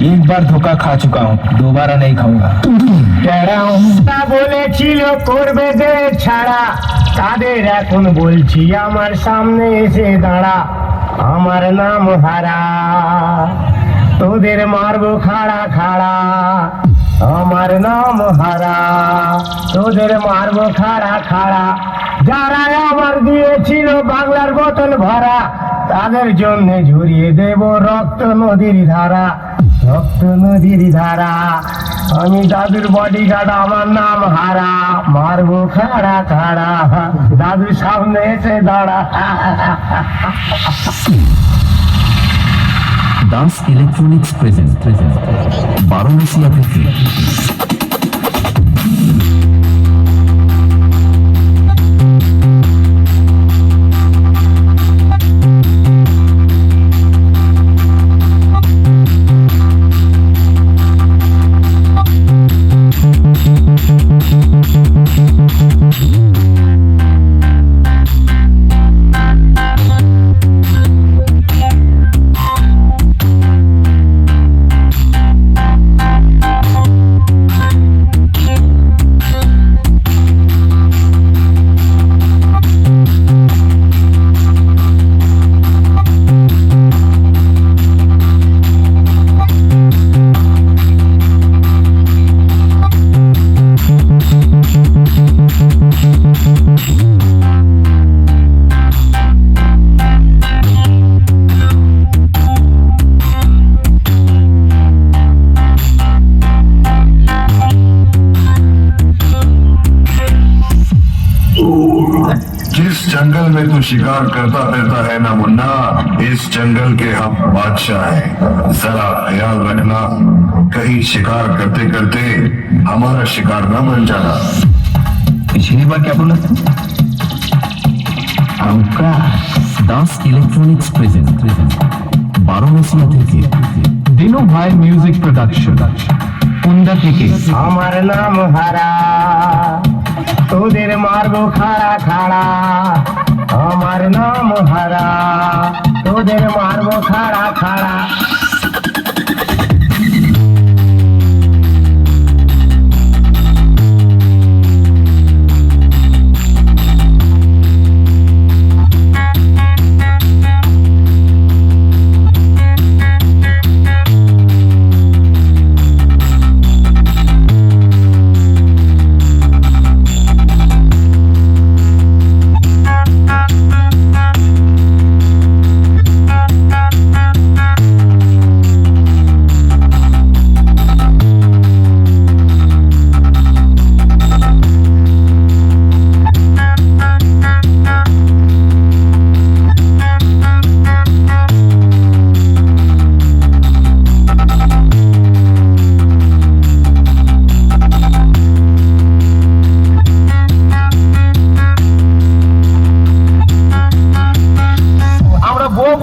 एक बार धोखा खा चुका हूँ, दोबारा नहीं खाऊंगा। তা বলেছিল করবে যে ছাড়া, তাদের এখন বলছি আমার সামনে এসে দাঁড়া। আমার নাম হারা, তোদের মারবো খাড়া খাড়া। আমার নাম হারা, তোদের মারবো খাড়া খাড়া। যারা আমার দিয়েছিল বাংলার বোতল ভরা, তাদের জন্য ঝরিয়ে দেব রক্ত নদীর ধারা, রক্ত নদীর ধারা। আমি দাদুর বডিগার্ড, আমার নাম হারা, মারবো খাড়া খাড়া। দাদুর সামনে এসে দাঁড়া। দাস ইলেকট্রনিক্স প্রেজেন্ট বারোমেশিয়া থেকে जिस जंगल में तू शिकार करता फिरता है ना मुन्ना, इस जंगल के हम बादशाह हैं। जरा ख्याल रखना, कहीं शिकार करते करते हमारा शिकार न बन जाना। पिछली बार क्या बोला था? আমকা দাস ইলেকট্রনিক্স প্রেজেন্ট বারোমেশিয়া থেকে দিনু ভাই মিউজিক প্রোডাকশন কুন্দা থেকে আমার নাম হারা, তোদের মারবো খাড়া খাড়া। আমার নাম হারা, তোদের মারবো খাড়া খাড়া।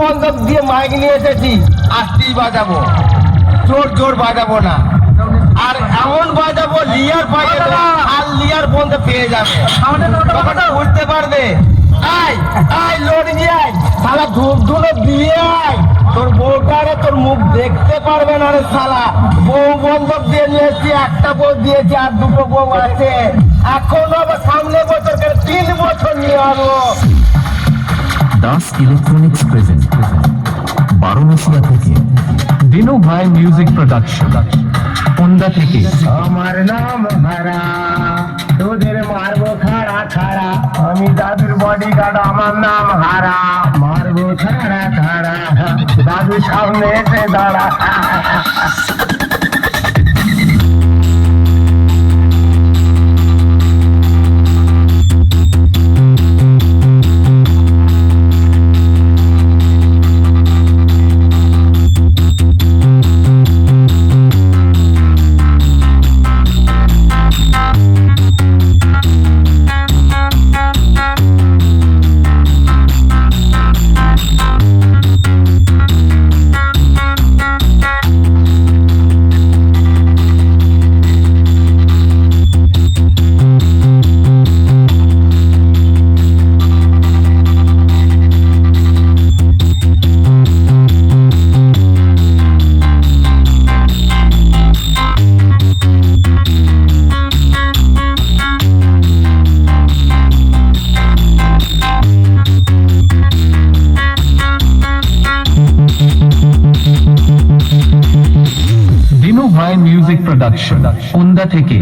বন্ধক দিয়ে মাইক নিয়ে এসেছি, আস্তেই বাজাবো, জোর জোর বাজাবো না। আর এমন বাজাবো লিয়ার পায়ে আর লিয়ার বন্ধ পেয়ে যাবে, কথাটা বুঝতে পারবে। আয় আয় লোড নিয়ে আয়, শালা ধূপ ধুলো দিয়ে আয়। তোর বউটারে তোর মুখ দেখতে পারবে না রে শালা। বউ বন্ধক দিয়ে নিয়েছি, একটা বউ দিয়েছি আর দুটো বউ আছে। এখন আবার সামনে বছর 3 বছর নিয়ে আসবো। দাস ইলেকট্রনিক্স প্রেজেন্ট বারোমেশিয়া থেকে দিনু ভাই মিউজিক প্রোডাকশন কুন্দা থেকে আমার নাম হারা, তোদের মারবো খাড়া খাড়া। আমি দাদুর বডিগার্ড, আমার নাম হারা, মারবো খাড়া খাড়া। দাদু সামনে এসে দাঁড়া। ভাই মিউজিক প্রোডাকশন ওন্দা থেকে